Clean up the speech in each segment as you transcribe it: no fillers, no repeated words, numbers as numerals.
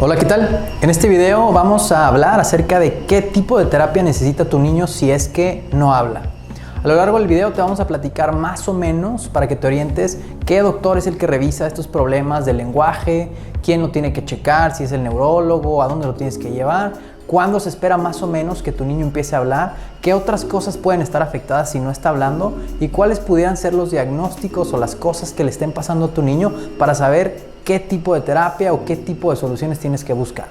Hola, ¿qué tal? En este video vamos a hablar acerca de qué tipo de terapia necesita tu niño si es que no habla. A lo largo del video te vamos a platicar más o menos para que te orientes qué doctor es el que revisa estos problemas del lenguaje, quién lo tiene que checar, si es el neurólogo, a dónde lo tienes que llevar, cuándo se espera más o menos que tu niño empiece a hablar, qué otras cosas pueden estar afectadas si no está hablando y cuáles pudieran ser los diagnósticos o las cosas que le estén pasando a tu niño para saber qué tipo de terapia o qué tipo de soluciones tienes que buscar.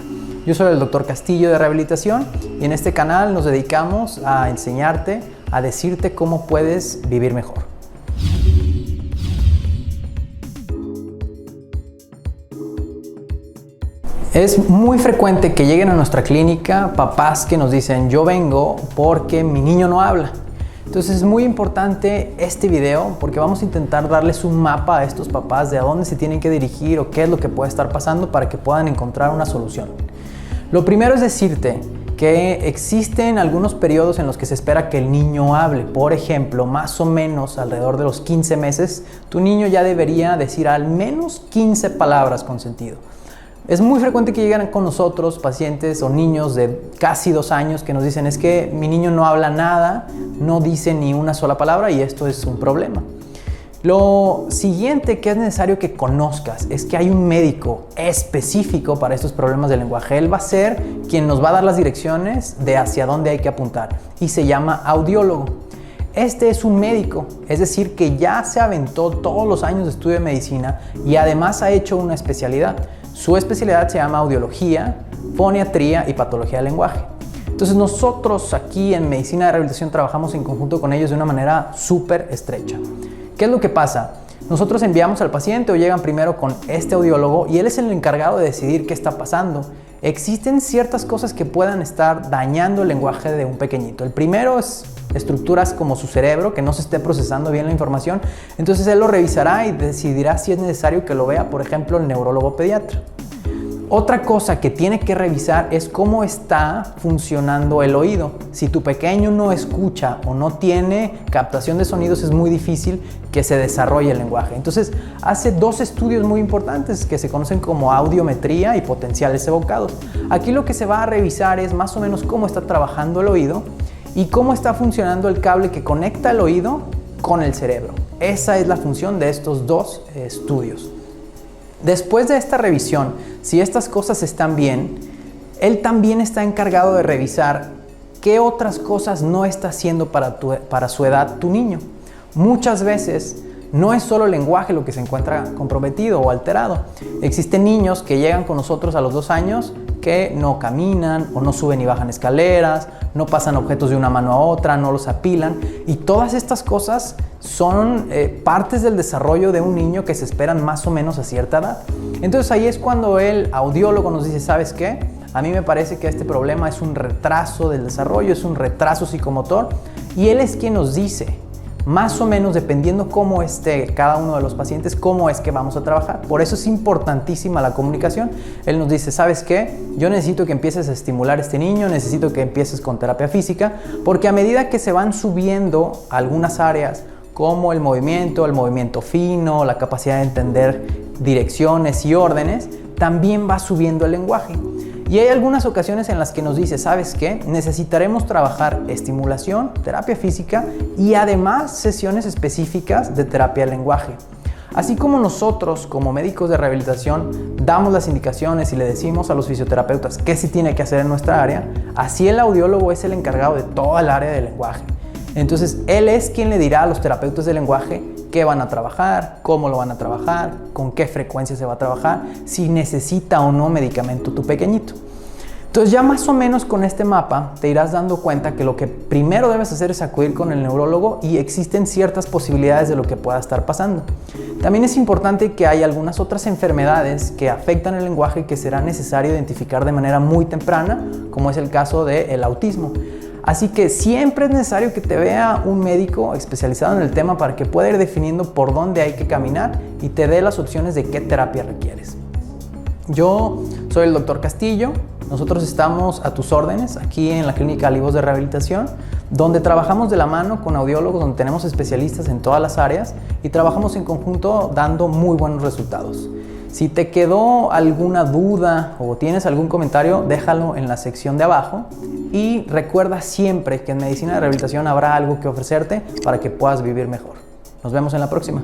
Yo soy el Dr. Castillo de Rehabilitación y en este canal nos dedicamos a enseñarte, a decirte cómo puedes vivir mejor. Es muy frecuente que lleguen a nuestra clínica papás que nos dicen: yo vengo porque mi niño no habla. Entonces es muy importante este video porque vamos a intentar darles un mapa a estos papás de a dónde se tienen que dirigir o qué es lo que puede estar pasando para que puedan encontrar una solución. Lo primero es decirte que existen algunos periodos en los que se espera que el niño hable. Por ejemplo, más o menos alrededor de los 15 meses, tu niño ya debería decir al menos 15 palabras con sentido. Es muy frecuente que lleguen con nosotros pacientes o niños de casi 2 años que nos dicen: es que mi niño no habla nada, no dice ni una sola palabra y esto es un problema. Lo siguiente que es necesario que conozcas es que hay un médico específico para estos problemas del lenguaje. Él va a ser quien nos va a dar las direcciones de hacia dónde hay que apuntar y se llama audiólogo. Este es un médico, es decir, que ya se aventó todos los años de estudio de medicina y además ha hecho una especialidad. Su especialidad se llama audiología, foniatría y patología del lenguaje. Entonces nosotros aquí en Medicina de Rehabilitación trabajamos en conjunto con ellos de una manera súper estrecha. ¿Qué es lo que pasa? Nosotros enviamos al paciente o llegan primero con este audiólogo y él es el encargado de decidir qué está pasando. Existen ciertas cosas que puedan estar dañando el lenguaje de un pequeñito. El primero es estructuras como su cerebro, que no se esté procesando bien la información. Entonces él lo revisará y decidirá si es necesario que lo vea, por ejemplo, el neurólogo pediatra. Otra cosa que tiene que revisar es cómo está funcionando el oído. Si tu pequeño no escucha o no tiene captación de sonidos, es muy difícil que se desarrolle el lenguaje. Entonces hace 2 estudios muy importantes que se conocen como audiometría y potenciales evocados. Aquí lo que se va a revisar es más o menos cómo está trabajando el oído y cómo está funcionando el cable que conecta el oído con el cerebro. Esa es la función de estos 2 estudios. Después de esta revisión, si estas cosas están bien, él también está encargado de revisar qué otras cosas no está haciendo para su edad tu niño. Muchas veces no es solo el lenguaje lo que se encuentra comprometido o alterado. Existen niños que llegan con nosotros a los 2 años que no caminan o no suben y bajan escaleras, no pasan objetos de una mano a otra, no los apilan, y todas estas cosas son partes del desarrollo de un niño que se esperan más o menos a cierta edad. Entonces ahí es cuando el audiólogo nos dice: ¿sabes qué? A mí me parece que este problema es un retraso del desarrollo, es un retraso psicomotor, y él es quien nos dice más o menos, dependiendo cómo esté cada uno de los pacientes, cómo es que vamos a trabajar. Por eso es importantísima la comunicación. Él nos dice: ¿sabes qué? Yo necesito que empieces a estimular a este niño, necesito que empieces con terapia física, porque a medida que se van subiendo algunas áreas, como el movimiento fino, la capacidad de entender direcciones y órdenes, también va subiendo el lenguaje. Y hay algunas ocasiones en las que nos dice: ¿sabes qué? Necesitaremos trabajar estimulación, terapia física y además sesiones específicas de terapia del lenguaje. Así como nosotros, como médicos de rehabilitación, damos las indicaciones y le decimos a los fisioterapeutas qué se tiene que hacer en nuestra área, así el audiólogo es el encargado de toda el área del lenguaje. Entonces, él es quien le dirá a los terapeutas del lenguaje qué van a trabajar, cómo lo van a trabajar, con qué frecuencia se va a trabajar, si necesita o no medicamento tu pequeñito. Entonces ya más o menos con este mapa te irás dando cuenta que lo que primero debes hacer es acudir con el neurólogo y existen ciertas posibilidades de lo que pueda estar pasando. También es importante que hay algunas otras enfermedades que afectan el lenguaje que será necesario identificar de manera muy temprana, como es el caso del autismo. Así que siempre es necesario que te vea un médico especializado en el tema para que pueda ir definiendo por dónde hay que caminar y te dé las opciones de qué terapia requieres. Yo soy el Dr. Castillo. Nosotros estamos a tus órdenes aquí en la Clínica Alivos de Rehabilitación, donde trabajamos de la mano con audiólogos, donde tenemos especialistas en todas las áreas y trabajamos en conjunto dando muy buenos resultados. Si te quedó alguna duda o tienes algún comentario, déjalo en la sección de abajo. Y recuerda siempre que en Medicina de Rehabilitación habrá algo que ofrecerte para que puedas vivir mejor. Nos vemos en la próxima.